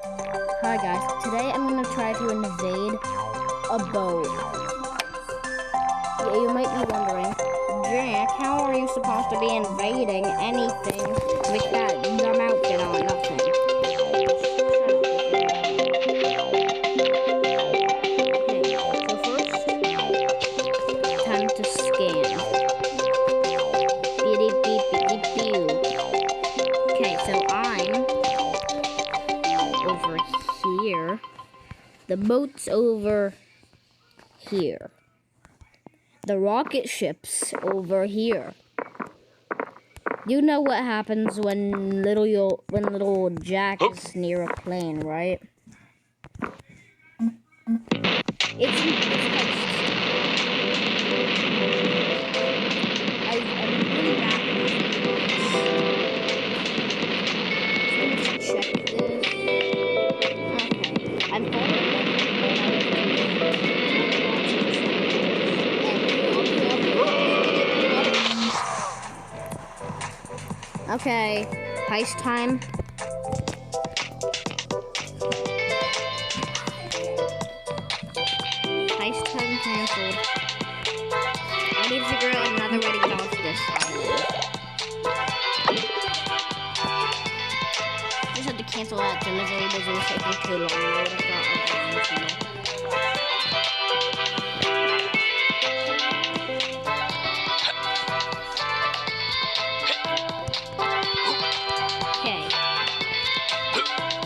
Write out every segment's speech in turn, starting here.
Hi guys, today I'm gonna try to invade a boat. Yeah, you might be wondering, Jack, how are you supposed to be invading anything with that dumb outfit on? Nothing. Okay, so first, time to scan. Beep beep beep beep. Okay, so I'm over here. The boat's over here. The rocket ship's over here. You know what happens when little Jack is near a plane, right? It's I'm really bad at this. Check this. Okay. I'm okay. Heist time. Heist time cancelled. I need to figure out another way to get off this island. Just had to cancel that delivery because it was taking too long. I would have got okay.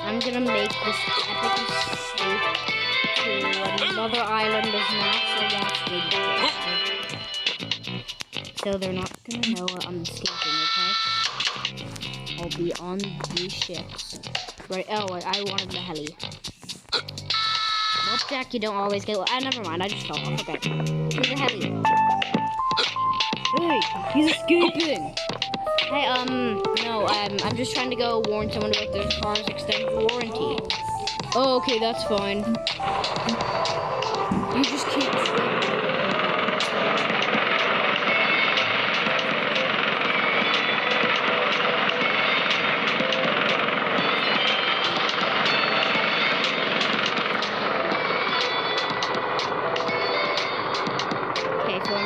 I'm gonna make this epic escape to another island of NASA so they're not gonna know I'm escaping, okay? I'll be on these ships. Right, oh, I wanted the heli. Well, Jack, you don't always get... never mind, I just fell off. Okay. Here's the heli. Hey, he's escaping! Hey, no, I'm just trying to go warn someone about their car's extended warranty. Oh, okay, that's fine. You just keep...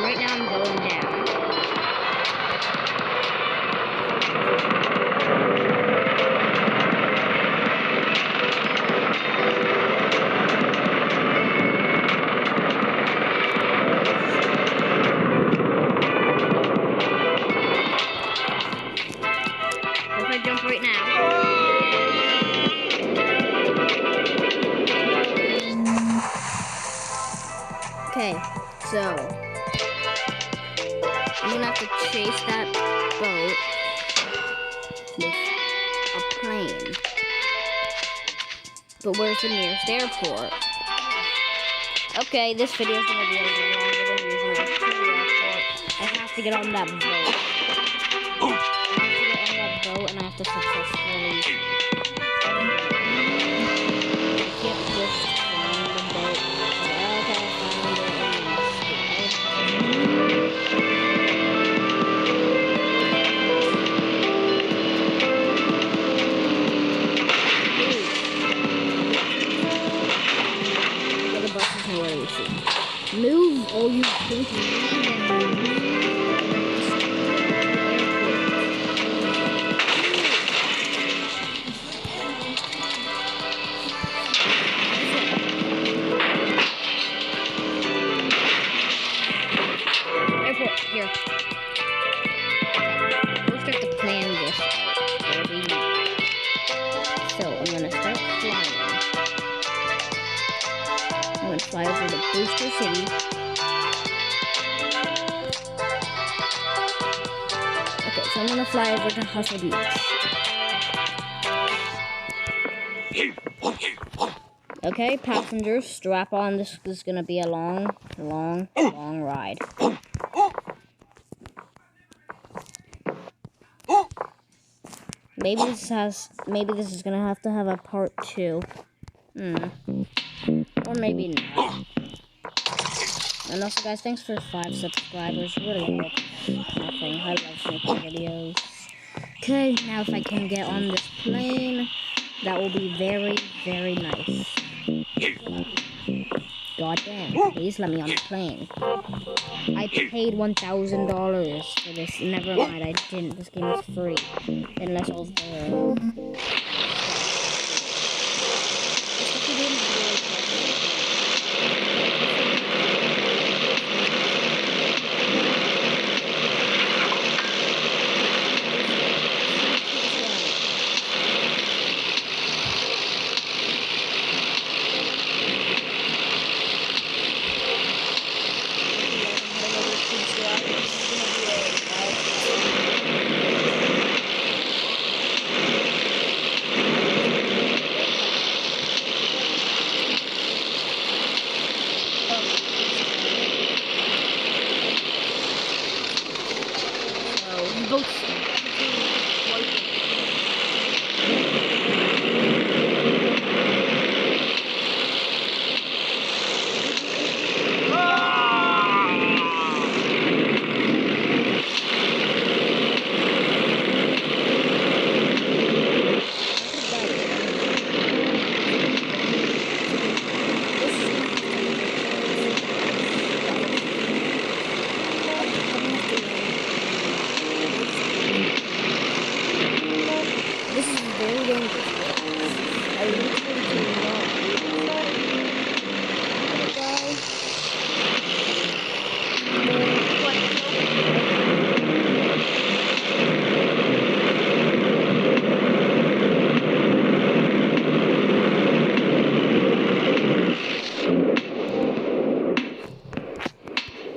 Right now I'm going down. If I jump right now. Okay, so I'm gonna have to chase that boat with a plane. But where's the nearest airport? Okay, this video is gonna be a little longer than usual. I have to get on that boat. And I have to successfully... I can't just find the boat. Okay, I found it. Move all you think you airport, here. We'll start to plan this out. So I'm gonna start flying. I'm gonna fly over to Booster City. Okay, so I'm gonna fly over to Hustle Beach. Okay, passengers, strap on. This is gonna be a long ride. Maybe this is gonna have to have a part 2. Or maybe not. And also, guys, thanks for 5 subscribers. Really helps nothing. I love making videos. Okay, now if I can get on this plane. That will be very, very nice. God damn, please let me on the plane. I paid $1,000 for this. Never mind, I didn't. This game is free. Unless all the...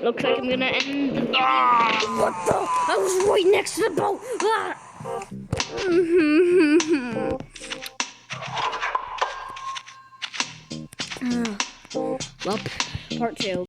Looks like I'm gonna end the video. What the? I was right next to the boat. Well, part 2.